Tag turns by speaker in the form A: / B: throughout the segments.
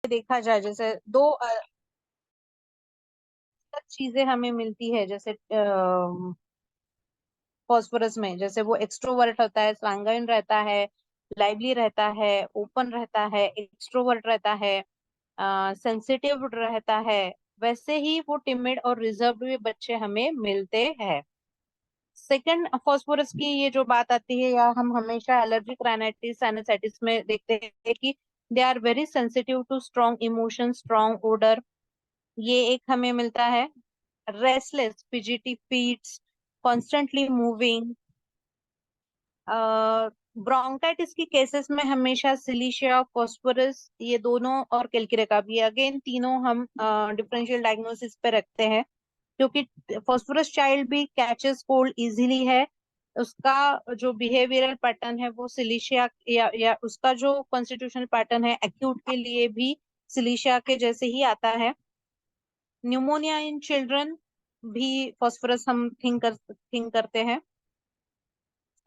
A: देखा जाए, जैसे दो चीजें हमें मिलती है, जैसे फॉस्फोरस में, जैसे वो एक्सट्रोवर्ट होता है, सांगुइन रहता है, लाइवली रहता है, ओपन रहता है, एक्सट्रोवर्ट रहता है, सेंसिटिव रहता है। वैसे ही वो टिमिड और रिजर्व्ड भी बच्चे हमें मिलते हैं। सेकंड, फॉस्फोरस की ये जो बात आती है, या हम हमेशा एलर्जिक राइनाइटिस साइनसाइटिस में देखते हैं कि they are very sensitive to strong emotion, strong odour. ये एक हमें मिलता है। Restless, fidgety feets, constantly moving. Bronchitis की केसेस में हमेशा सिलिशिया, फॉस्फोरस, ये दोनों, और कैलकिरेका भी, अगेन तीनों हम डिफरेंशियल डायग्नोसिस पे रखते हैं, क्योंकि फॉस्फोरस चाइल्ड भी कैचेस कोल्ड इजीली है। उसका जो बिहेवियरल पैटर्न है वो सिलिशिया या उसका जो कॉन्स्टिट्यूशनल पैटर्न है एक्यूट के लिए भी सिलिशिया के जैसे ही आता है। न्यूमोनिया इन चिल्ड्रन भी फॉस्फोरस हम थिंक करते हैं।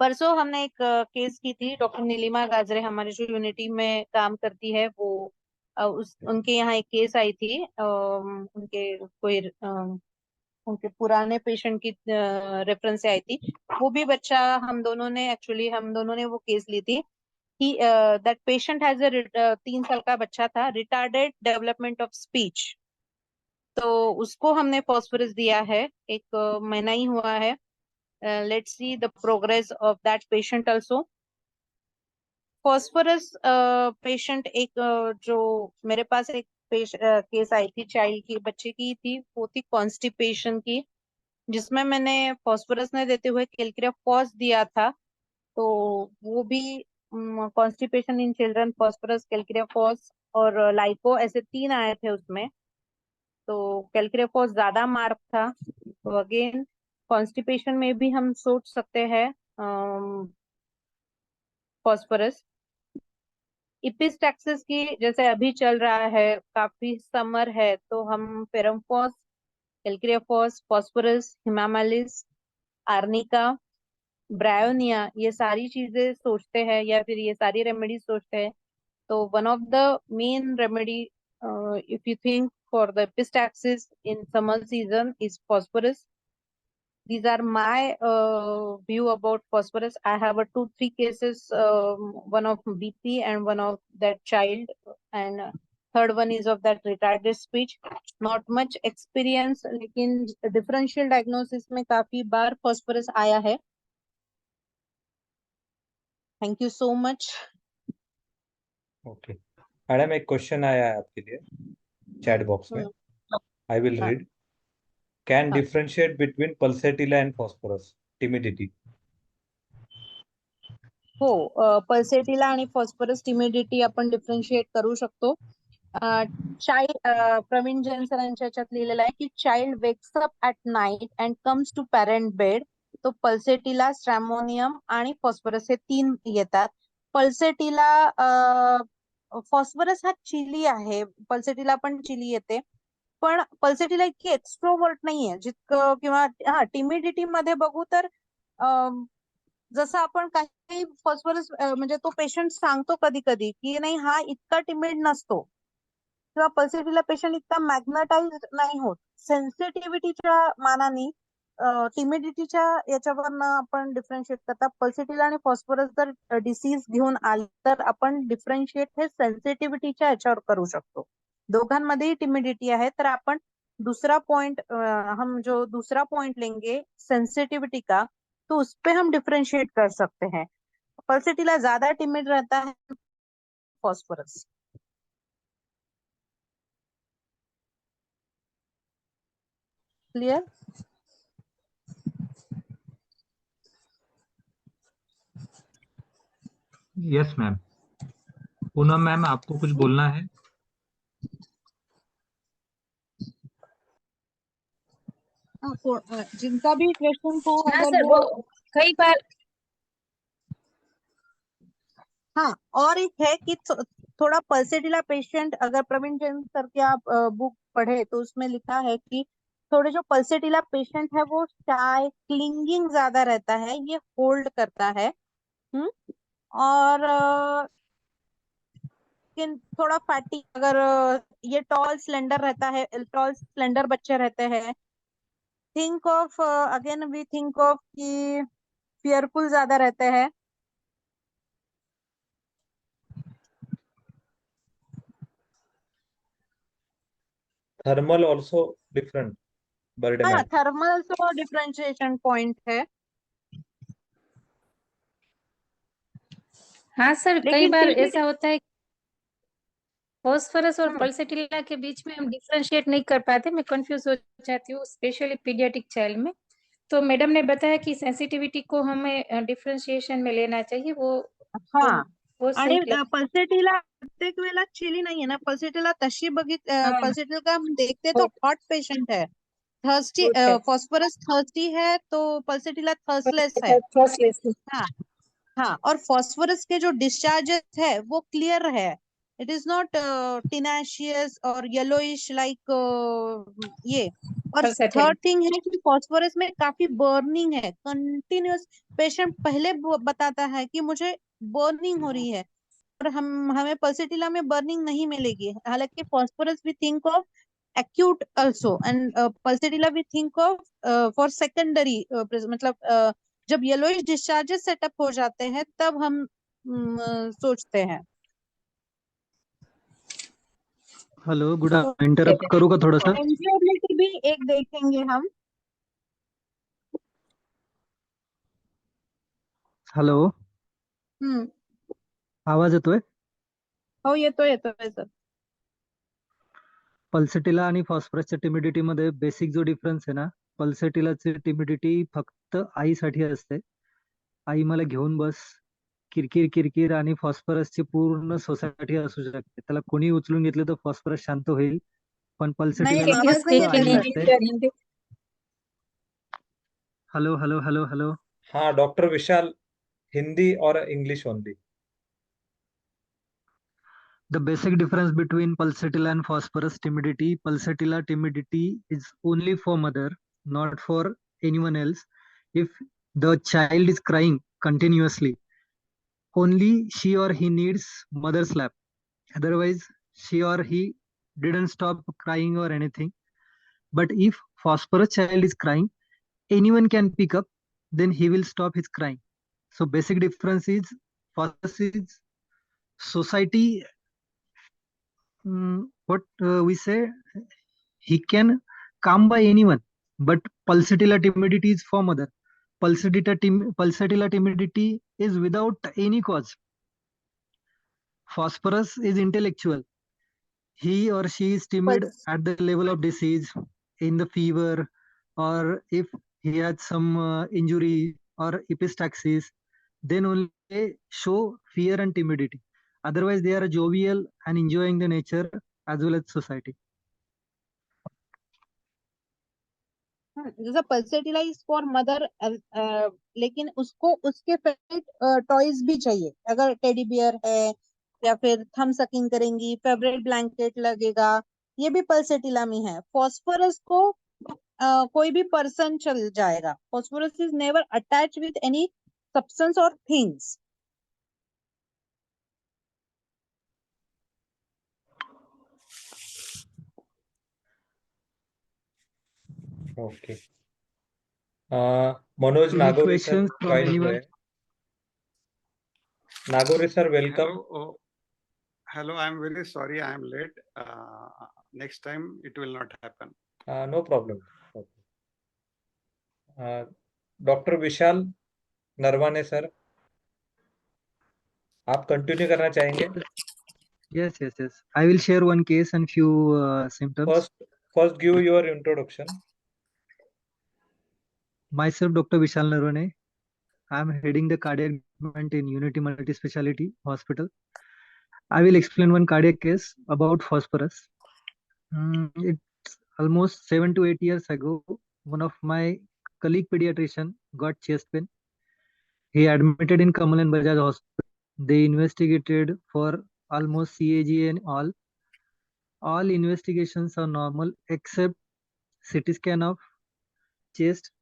A: परसों हमने एक केस की थी, डॉक्टर नीलिमा गाजरे हमारे जो यूनिटी में काम करती है, वो उनके यहाँ एक केस आई थी। उनके कोई उनके पुराने पेशेंट की रेफरेंस से आई थी। वो भी बच्चा, हम दोनों ने वो केस ली थी कि दैट पेशेंट हैज 3 साल का बच्चा था, रिटार्डेड डेवलपमेंट ऑफ स्पीच। तो उसको हमने फॉस्फोरस दिया है, एक महीना ही हुआ है। Let's see the progress of that patient also. Phosphorus patient एक जो मेरे पास एक केस आई थी, चाइल्ड की, बच्चे की थी, वो थी कॉन्स्टिपेशन की, जिसमें मैंने फॉस्फोरस ने देते हुए कैलक्रियाफॉस दिया था। तो वो भी कॉन्स्टिपेशन इन चिल्ड्रन, फॉस्फोरस, कैलक्रियाफॉस और लाइको, ऐसे 3 आए थे उसमें। तो कैलक्रियाफॉस ज्यादा मार्क था। तो अगेन कॉन्स्टिपेशन में भी हम सोच सकते हैं फॉस्फोरस। इपिस्टैक्सिस की, जैसे अभी चल रहा है, काफी समर है, तो हम फेरमफॉस, कैलक्रियाफॉस, फॉस्फोरस, हिमामालिस, आर्निका, ब्रायोनिया, ये सारी चीजें सोचते हैं, या फिर ये सारी रेमेडी सोचते हैं। तो one of the main remedy, if you think for the epistaxis in summer season, is phosphorus. These are my view about phosphorus. I have a 2 3 cases, one of BP and one of that child, and third one is of that retarded speech. Not much experience, लेकिन differential diagnosis में काफी बार phosphorus आया है। Thank you so much.
B: Okay madam, एक question आया है आपके लिए चैट बॉक्स में।
A: हम्म,
B: आई विल
A: हाँ,
B: रीड। कैन
A: हाँ.
B: Differentiate between pulsatilla and phosphorus timidity?
A: हो, पल्सेटिला आणि फॉस्फरस टिमिडिटी आपण डिफरन्शिएट करू शकतो. चाइल्ड, प्रवीण जैन सरांच्या याच्यात लिहिलेलं आहे की child wakes up at night and comes to parent bed. तो पल्सेटिला, स्ट्रॅमोनियम आणि फॉस्फरस हे 3 येतात. पल्सेटिला, फॉस्फरस हा चिली आहे, पल्सेटिला पण चिली येते. पण पल्सेटिला इतकी एक्स्ट्रोवर्ट नाहीये जितकं, किंवा हा टिमिडिटी मध्ये बघू तर जसं आपण काही फॉस्फरस, म्हणजे तो पेशंट सांगतो कधी कधी की नाही, हा इतका टिमिड नसतो, किंवा पल्सिटीला पेशंट इतका मॅग्नेटाइज नाही होत. सेन्सिटिव्हिटीच्या मानाने टिमिडिटीच्या याच्यावरनं आपण डिफरन्शिएट करता. पल्सिटीला आणि फॉस्फरस जर डिसीज घेऊन आले तर आपण डिफरन्शिएट हे सेन्सिटिव्हिटीच्या याच्यावर करू शकतो. दोघांमध्येही टिमिडिटी आहे, तर आपण दूसरा पॉइंट, हम जो दूसरा पॉइंट लेंगे सेंसिटिविटी का, तो उस पे हम डिफरेंशिएट कर सकते हैं. पल्सिटीला ज्यादा टिमिड रहता है phosphorus. Clear?
C: Yes ma'am. Poonam ma'am, आपको कुछ बोलना है?
A: जिनका भी क्वेश्चन हो,
D: हाँ
A: अगर
D: सर,
A: वो,
D: वो कई बार
A: हाँ, और एक है कि थोड़ा पल्सेटिला पेशेंट, अगर प्रवीण जैन सर की आप बुक पढ़े तो उसमें लिखा है कि थोड़े जो पल्सेटिला पेशेंट है वो शाय, क्लिंगिंग ज्यादा रहता है, ये होल्ड करता है. हम्म. और स्किन थोड़ा फैटी, अगर ये टॉल स्लेंडर रहता है, टॉल स्लेंडर बच्चे रहते हैं, think of again we think of कि फियरफुल ज्यादा रहते हैं।
B: थर्मल ऑल्सो डिफरेंट बर्ड
A: हाँ,
B: मैन।
A: थर्मल तो डिफरेंशिएशन पॉइंट है,
D: हाँ सर, कई
A: लेकिन
D: बार
A: फिर भी
D: ऐसा होता है फॉस्फोरस और
A: हम्म,
D: पल्सेटिला के बीच में हम डिफरेंशिएट नहीं कर पाते, मैं कंफ्यूज हो जाती हूँ स्पेशली पीडियाट्रिक चाइल्ड में। तो मैडम ने बताया कि सेंसिटिविटी को हमें डिफरेंशिएशन में लेना चाहिए,
A: हा
D: वो
A: आणि
D: सही लग।
A: पल्सेटिला प्रत्येक वेळेला चिली नाहीये ना, पल्सेटिला तशी
D: हाँ,
A: पल्सेटिला हम देखते तो
D: हॉट
A: हॉट पेशेंट है, थर्स्टी,
D: हॉट है,
A: फॉस्फोरस थर्स्टी है, तो पल्सेटिला थर्स्टलेस है।
D: फॉस्फोरस।
A: हाँ, हाँ, और फॉस्फोरस के जो डिस्चार्जेस है वो क्लियर है, इट इज नॉट टिनाशियस और येलोइश लाइक ये। और
D: पल्सेटिला
A: थर्ड थिंग है कि फॉस्फोरस में काफी बर्निंग है कंटिन्यूअस, पेशेंट पहले बताता है कि मुझे बर्निंग हो रही है, और हमें पल्सेटिला में बर्निंग नहीं मिलेगी, हालांकि phosphorus we think of acute also, and pulsatilla we think of for secondary मतलब जब येलोइश डिस्चार्जेस सेटअप हो जाते हैं तब हम सोचते हैं।
C: हेलो, गुड
A: तो
C: इंटरप्ट करूँ का थोड़ा सा?
A: एंजियोबिलिटी भी एक देखेंगे हम।
C: हॅलो,
A: हम्म।
C: आवाज येतोय?
A: हो, येतोय सर।
C: पल्सेटिला आणि फॉस्फरसच्या टिमिडिटी मध्ये बेसिक जो डिफरन्स आहे ना, पल्सेटिलाची टिमिडिटी फक्त आईसाठी असते. आई मला घेऊन बस, किरकिर किरकिर, आणि फॉस्फरसची पूर्ण सोसायटी असू शकते. त्याला कोणी उचलून घेतलं तर फॉस्फरस शांत होईल, पण
A: नहीं,
C: पल्सेटिलाला
A: आवाज नहीं
C: फक्त
A: आ रही
C: आई
A: है
C: असते.
A: Sir.
C: Hello hello hello hello.
B: हाँ डॉक्टर विशाल, हिंदी और English only.
C: The basic difference between pulsatilla and phosphorus timidity: pulsatilla timidity is only for mother, not for anyone else. If the child is crying continuously, only she or he needs mother's lap. Otherwise, she or he didn't stop crying or anything. But if phosphorus child is crying, anyone can pick up, then he will stop his crying. So basic difference is phosphorus is society. What we say, he can calm by anyone, but pulsatilla timidity is for mother. Pulsatilla timidity is without any cause. Phosphorus is intellectual. He or she is timid
A: pulse
C: at the level of disease, in the fever, or if he had some injury or epistaxis, then only they show fear and timidity. Otherwise, they are jovial and enjoying the nature as well as society.
A: जैसा pulsatilla is for mother, लेकिन उसको उसके favourite toys भी चाहिए, अगर teddy bear है या फिर थम सकिंग करेंगी, फेवरेट ब्लैंकेट लगेगा, ये भी पल्सेटिला में है। फॉस्फोरस को कोई भी पर्सन चल जाएगा, phosphorus is never attach with any substance और things.
B: Okay. Manoj
C: Any
B: Nagauri sir
C: questions from
B: join हुए
C: anyone?
B: हैं। Nagauri sir welcome.
E: Hello, hello. I'm very sorry I am late. Next time it will not happen.
B: No problem. Doctor Vishal Narwane sir, आप continue करना चाहेंगे?
C: Yes, yes, yes. I will share one case and few symptoms.
B: First give your introduction.
C: Myself, Dr. Vishal Narwane. I am heading the cardiac department in Unity Multi-Speciality Hospital. I will explain one cardiac case about phosphorus. It's almost 7 to 8 years ago. One of my colleague pediatrician got chest pain. He admitted in Kamal and Bajaj Hospital. They investigated for almost CAG and all. All investigations are normal except CT scan of chest,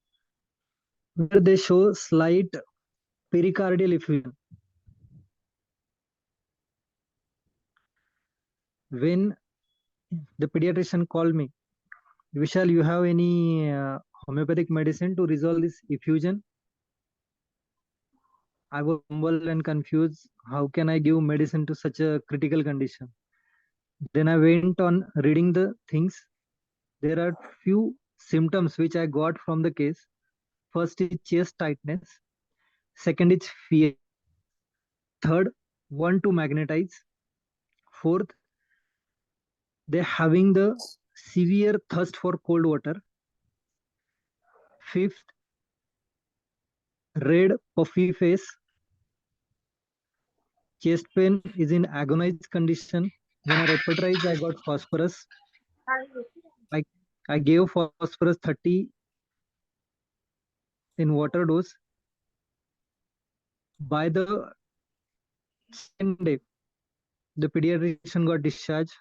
C: where they show slight pericardial effusion. When the pediatrician called me, Vishal, you have any homeopathic medicine to resolve this effusion? I was humbled and confused. How can I give medicine to such a critical condition? Then I went on reading the things. There are few symptoms which I got from the case. First is chest tightness. Second is fear. Third, want to magnetize. Fourth, they're having the severe thirst for cold water. Fifth, red puffy face. Chest pain is in agonized condition. When I repertorized, I got phosphorus. I gave phosphorus 30 in water dose. By the second day, the pediatrician got discharged.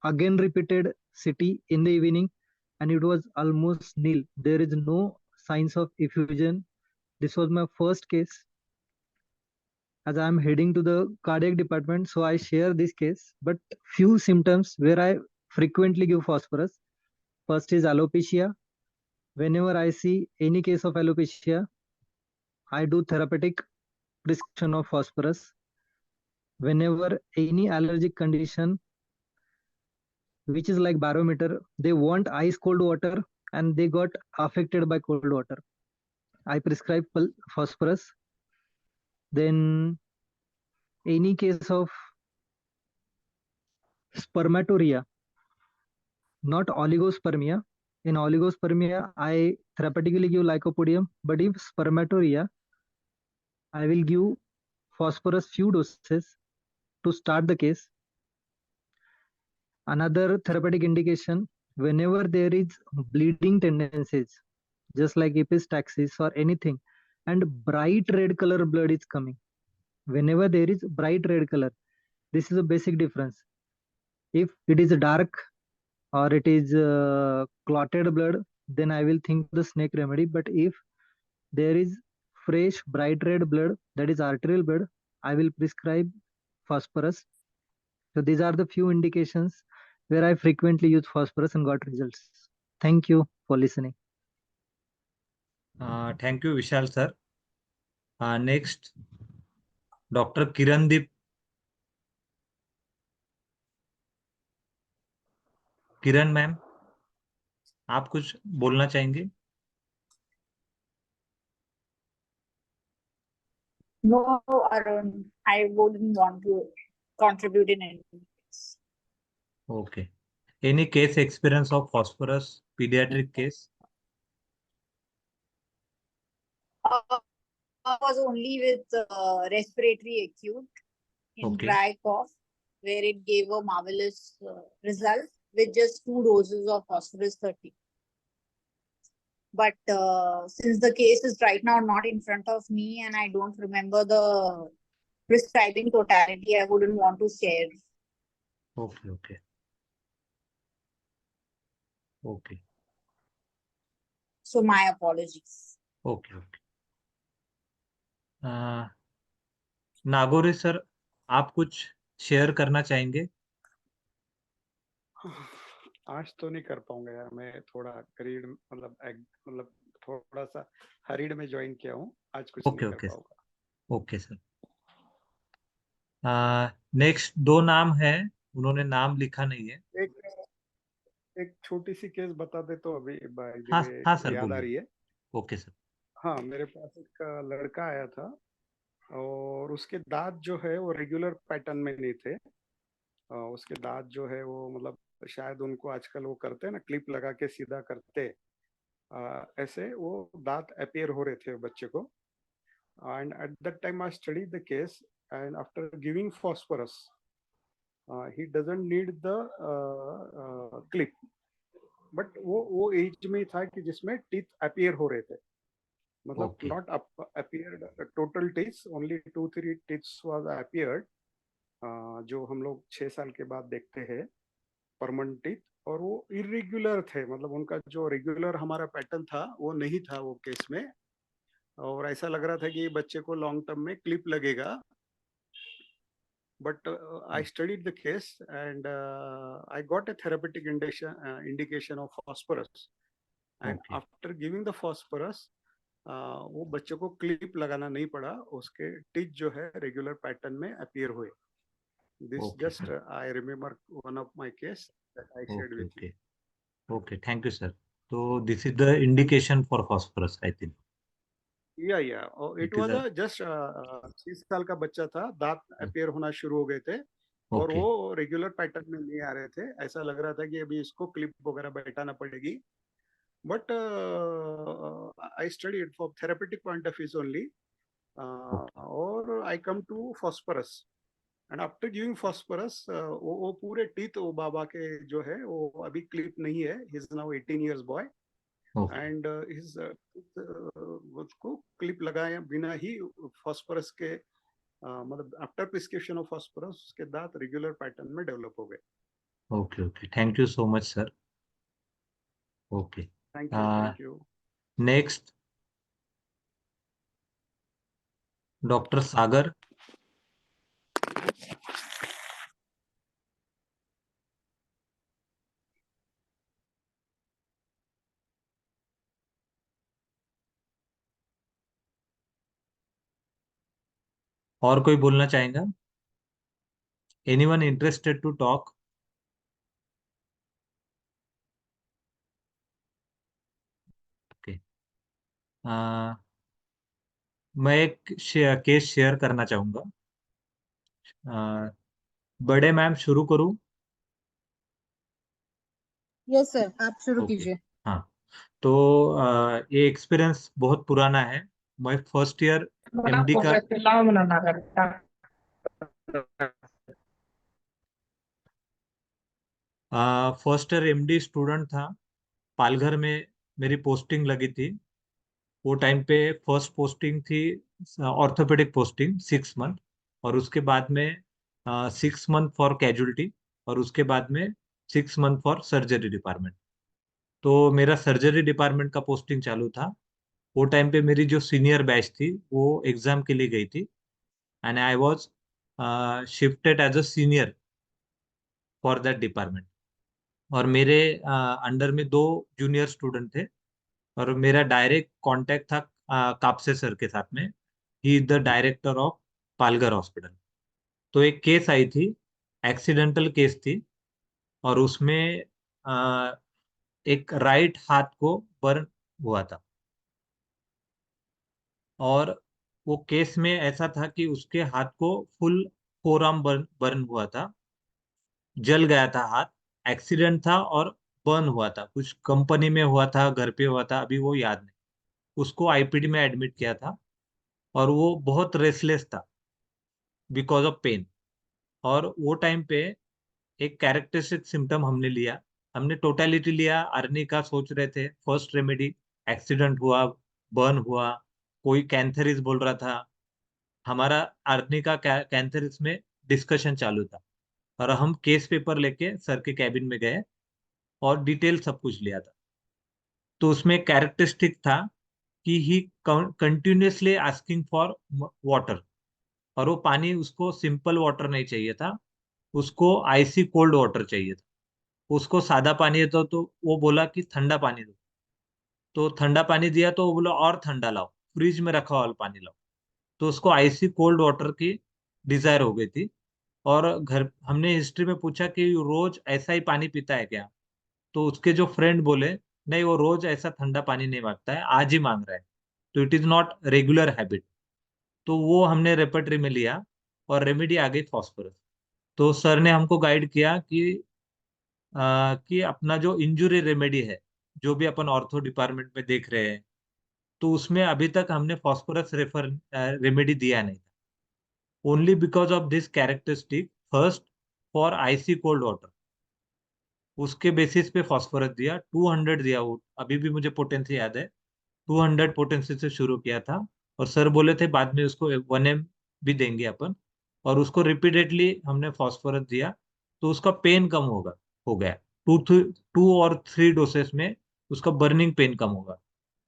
C: Again repeated CT in the evening, and it was almost nil. There is no signs of effusion. This was my first case. As I am heading to the cardiac department, so I share this case. But few symptoms where I frequently give phosphorus. First is alopecia. Whenever I see any case of alopecia, I do therapeutic prescription of phosphorus. Whenever any allergic condition, which is like barometer, they want ice cold water and they got affected by cold water, I prescribe phosphorus. Then any case of spermaturia, not oligospermia. In oligospermia, I therapeutically give lycopodium, but if spermaturia, I will give phosphorus few doses to start the case. Another therapeutic indication, whenever there is bleeding tendencies, just like epistaxis or anything, and bright red color blood is coming. Whenever there is bright red color, this is a basic difference. If it is dark or it is clotted blood, then I will think the snake remedy. But if there is fresh bright red blood, that is arterial blood, I will prescribe phosphorus. So these are the few indications where I frequently use phosphorus and got results. Thank you for listening.
B: Thank you, Vishal sir. Next, Dr. Kirandeep. Kiran ma'am, आप कुछ बोलना चाहेंगे?
F: No, Arun, I wouldn't want to contribute in any case.
B: Okay. Any case experience of phosphorus pediatric case?
F: Was only with respiratory acute in
B: Okay.
F: dry cough, where it gave a marvelous result with just 2 doses of phosphorus 30. But since the case is right now not in front of me and I don't remember the prescribing totality, I wouldn't want to share.
B: Okay, okay. Okay,
F: So my apologies.
B: okay, okay. Nagori sir, आप कुछ share करना चाहेंगे?
E: आज तो नहीं कर पाऊंगा यार, मैं थोड़ा करीब मतलब थोड़ा सा हरीड में ज्वाइन किया हूँ, आज कुछ
B: ओके,
E: नहीं
B: ओके,
E: कर पाऊंगा।
B: Okay sir. नेक्स्ट 2 नाम है, उन्होंने नाम लिखा नहीं है।
E: एक छोटी सी केस बता दे तो अभी
B: हाँ, हाँ सर,
E: याद आ
B: बोलिए।
E: रही है।
B: Okay sir.
E: हाँ, मेरे पास एक लड़का आया था और उसके दांत जो है वो रेगुलर पैटर्न में नहीं थे। उसके दांत जो है वो मतलब शायद उनको आजकल वो करते हैं ना, क्लिप लगा के सीधा करते, ऐसे वो दांत अपीयर हो रहे थे बच्चे को। And at that time I study the case and after giving phosphorus he doesn't need the clip, but वो एज में था कि जिसमें टीथ अपीयर हो रहे थे, मतलब not appeared total teeth, only 2-3 teeths was appeared, जो हम लोग 6 साल के बाद देखते हैं परमानेंट टीथ, और वो इरेगुलर थे, मतलब उनका जो रेगुलर हमारा पैटर्न था वो नहीं था वो केस में, और ऐसा लग रहा था कि बच्चे को लॉन्ग टर्म में क्लिप लगेगा। but I studied the case and I got a therapeutic indication of phosphorus. And
B: Okay.
E: after giving the phosphorus, वो बच्चों को क्लिप लगाना नहीं पड़ा, उसके टीथ जो है रेगुलर पैटर्न में अपीयर हुए. This
B: Okay,
E: just
B: sir.
E: I remember one of my case that I shared
B: Okay,
E: with you.
B: okay. Okay, thank you, sir. So this is the indication for phosphorus, I think.
E: Yeah. It
B: It is
E: was
B: a
E: just 6 साल का बच्चा था, दांत appear होना शुरू हो गए थे और
B: okay.
E: वो रेगुलर पैटर्न में नहीं आ रहे थे. ऐसा लग रहा था कि अभी इसको क्लिप वगैरह बैठाना पड़ेगी. But I studied for therapeutic point of view only, or I come to phosphorus. And after giving phosphorus, वो पूरे teeth वो बाबा के जो है वो अभी क्लिप नहीं है. He is now 18 years boy.
B: Okay.
E: And his उसको क्लिप लगाए बिना ही फॉस्फोरस के मतलब आफ्टर प्रिस्क्रिप्शन ऑफ फॉस्फोरस उसके दांत रेगुलर पैटर्न में डेवलप हो गए.
B: Okay, okay. Thank you so much, sir. Okay.
E: Thank you.
B: Next, Dr. Sagar. और कोई बोलना चाहेगा? Anyone interested to talk? Okay. मैं एक केस शेयर करना चाहूंगा. बड़े मैम शुरू करूं?
A: यस सर, आप शुरू
B: ओके.
A: कीजिए.
B: हाँ, तो ये एक्सपीरियंस बहुत पुराना है. मैं फर्स्ट ईयर एमडी का फर्स्ट ईयर एमडी स्टूडेंट था. पालघर में मेरी पोस्टिंग लगी थी. वो टाइम पे फर्स्ट पोस्टिंग थी ऑर्थोपेडिक पोस्टिंग 6 मंथ, और उसके बाद में 6 मंथ फॉर कैजुअलिटी, और उसके बाद में 6 मंथ फॉर सर्जरी डिपार्टमेंट. तो मेरा सर्जरी डिपार्टमेंट का पोस्टिंग चालू था. वो टाइम पे मेरी जो सीनियर बैच थी वो एग्जाम के लिए गई थी, and I was shifted as a senior for that department. और मेरे अंडर में 2 जूनियर स्टूडेंट थे, और मेरा डायरेक्ट कांटेक्ट था कापसे सर के साथ में. He is the director of Palghar hospital. तो एक केस आई थी, एक्सीडेंटल केस थी, और उसमें एक राइट हाथ को बर्न हुआ था. और वो केस में ऐसा था कि उसके हाथ को फुल फोरआर्म बर्न हुआ था, जल गया था हाथ. एक्सीडेंट था और बर्न हुआ था. कुछ कंपनी में हुआ था, घर पे हुआ था, अभी वो याद नहीं. उसको आईपीडी में एडमिट किया था, और वो बहुत रेस्टलेस था बिकॉज ऑफ पेन. और वो टाइम पे एक कैरेक्टरिस्टिक सिम्टम हमने लिया. हमने टोटलिटी लिया, आर्नी का सोच रहे थे फर्स्ट रेमेडी. एक्सीडेंट हुआ, बर्न हुआ, कोई कैंथर बोल रहा था. हमारा आर्नी का कैंथर में डिस्कशन चालू था, और हम केस पेपर लेके सर के कैबिन में गए और डिटेल सब कुछ लिया था. तो उसमें कैरेक्टरिस्टिक था कि ही कंटिन्यूसली आस्किंग फॉर वाटर, और वो पानी उसको सिंपल वाटर नहीं चाहिए था, उसको आइसी कोल्ड वाटर चाहिए था. उसको सादा पानी है तो वो बोला कि ठंडा पानी दो. तो ठंडा पानी दिया तो वो बोला और ठंडा लाओ, फ्रिज में रखा हुआ पानी लाओ. तो उसको आइसी कोल्ड वाटर की डिजायर हो गई थी. और घर हमने हिस्ट्री में पूछा कि रोज ऐसा ही पानी पीता है क्या? तो उसके जो फ्रेंड बोले नहीं, वो रोज ऐसा ठंडा पानी नहीं मांगता है, आज ही मांग रहा है. तो it is not regular habit. तो वो हमने रेपर्टरी में लिया, और रेमेडी आ गई फॉस्फोरस. तो सर ने हमको गाइड किया कि अपना जो इंजुरी रेमेडी है, जो भी अपन ऑर्थो डिपार्टमेंट में देख रहे हैं, तो उसमें अभी तक हमने फॉस्फोरस रेमेडी दिया नहीं था. Only because of this characteristic first for icy cold water, उसके बेसिस पे फॉस्फोरस दिया. 200 दिया. वो अभी भी मुझे पोटेंसी याद है, 200 पोटेंसी से शुरू किया था. और सर बोले थे बाद में उसको 1 m भी देंगे अपन. और उसको रिपीटेडली हमने फॉस्फोरस दिया, तो उसका पेन कम हो गया. 2 और 3 डोसेस में उसका बर्निंग पेन कम होगा.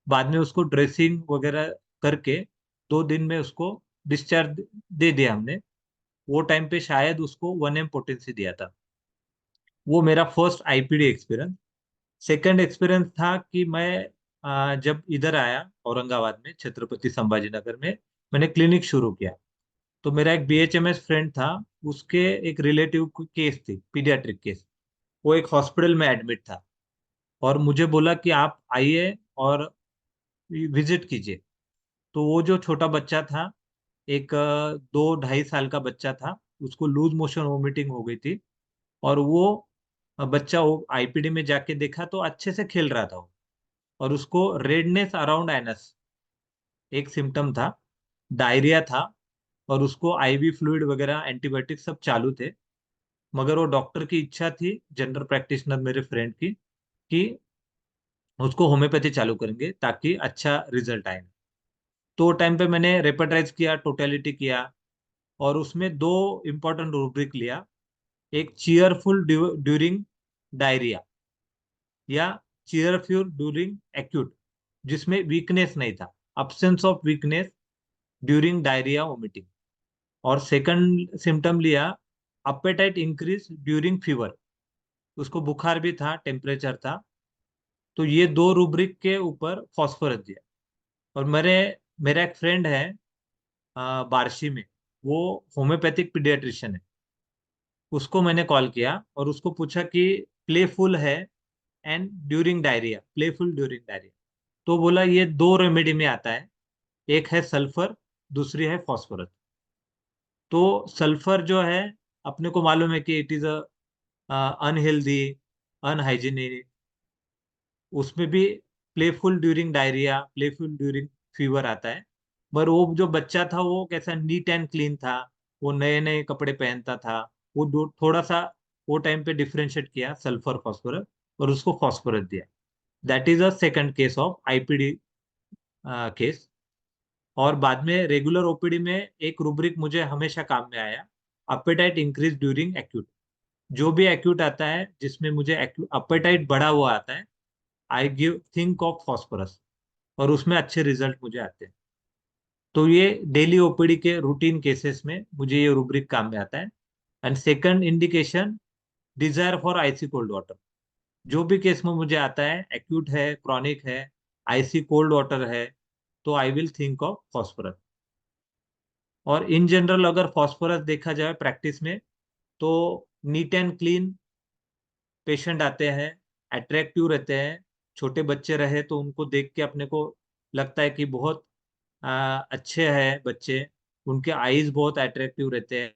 B: बाद में उसको ड्रेसिंग वगैरह करके 2 दिन में उसको डिस्चार्ज दे दिया हमने. वो टाइम पे शायद उसको 1M पोटेंसी दिया था। वो मेरा first IPD experience. Second experience था कि मैं जब इधर आया औरंगाबाद में छत्रपति संभाजी नगर में, मैंने क्लिनिक शुरू किया। तो मेरा एक बीएचएमएस फ्रेंड था, उसके एक रिलेटिव की केस थी, पीडियाट्रिक केस। वो एक हॉस्पिटल में एडमिट था और मुझे बोला कि आप आइए और विजिट कीजिए। तो वो जो छोटा बच्चा था, एक 2-2.5 साल का बच्चा था, उसको लूज मोशन वोमिटिंग हो गई थी। और वो बच्चा वो आईपीडी में जाके देखा तो अच्छे से खेल रहा था वो, और उसको रेडनेस अराउंड एनस एक सिम्टम था, डायरिया था, और उसको आईवी फ्लूइड वगैरह एंटीबायोटिक सब चालू थे। मगर वो डॉक्टर की इच्छा थी, जनरल प्रैक्टिशनर मेरे फ्रेंड की, कि उसको होम्योपैथी चालू करेंगे ताकि अच्छा रिजल्ट आए। तो टाइम पे मैंने रेपेटाइज किया, टोटलिटी किया, और उसमें 2 इंपॉर्टेंट रूब्रिक लिया। एक चीयरफुल ड्यूरिंग डायरिया, या चीयरफुल ड्यूरिंग एक्यूट, जिसमें वीकनेस नहीं था, absence of weakness during diarrhoea vomiting. और सेकंड सिम्टम लिया अपेटाइट इंक्रीज ड्यूरिंग फीवर, उसको बुखार भी था, टेम्परेचर था। तो ये 2 रूब्रिक के ऊपर फॉस्फोरस दिया। और मेरा एक फ्रेंड है बार्शी में, वो होम्योपैथिक पीडियाट्रिशियन है। उसको मैंने कॉल किया और उसको पूछा कि प्लेफुल है and during diarrhoea, playful during diarrhoea. तो बोला ये 2 रेमेडी में आता है, एक है सल्फर, दूसरी है फॉस्फोरस। तो सल्फर जो है, अपने को मालूम है कि इट इज अनहेल्दी, अनहाइजीनिक। उसमें भी playful during diarrhoea, playful during fever आता है। पर वो जो बच्चा था वो कैसा नीट एंड क्लीन था, वो नए नए कपड़े पहनता था। वो थोड़ा सा वो टाइम पे डिफ्रेंशिएट किया सल्फर फॉस्फोरस, और उसको फॉस्फोरस दिया। That is a second case of IPD case. और बाद में रेगुलर ओपीडी में एक रूब्रिक मुझे हमेशा काम में आया, अपेटाइट इंक्रीज ड्यूरिंग एक्यूट। जो भी एक्यूट आता है जिसमें मुझे अपेटाइट बढ़ा हुआ आता है, I give think of phosphorus, और उसमें अच्छे रिजल्ट मुझे आते हैं। तो ये डेली ओपीडी के रूटीन केसेस में मुझे ये रूब्रिक काम में आता है। And second indication, desire for IC cold water. जो भी केस में मुझे आता है, एक्यूट है, क्रॉनिक है, आईसी कोल्ड वाटर है, तो I will think of phosphorus. और इन जनरल अगर फॉस्फोरस देखा जाए प्रैक्टिस में, तो नीट एंड क्लीन पेशेंट आते हैं, अट्रैक्टिव रहते हैं। छोटे बच्चे रहे तो उनको देख के अपने को लगता है कि बहुत अच्छे हैं बच्चे, उनके आईज बहुत अट्रैक्टिव रहते हैं।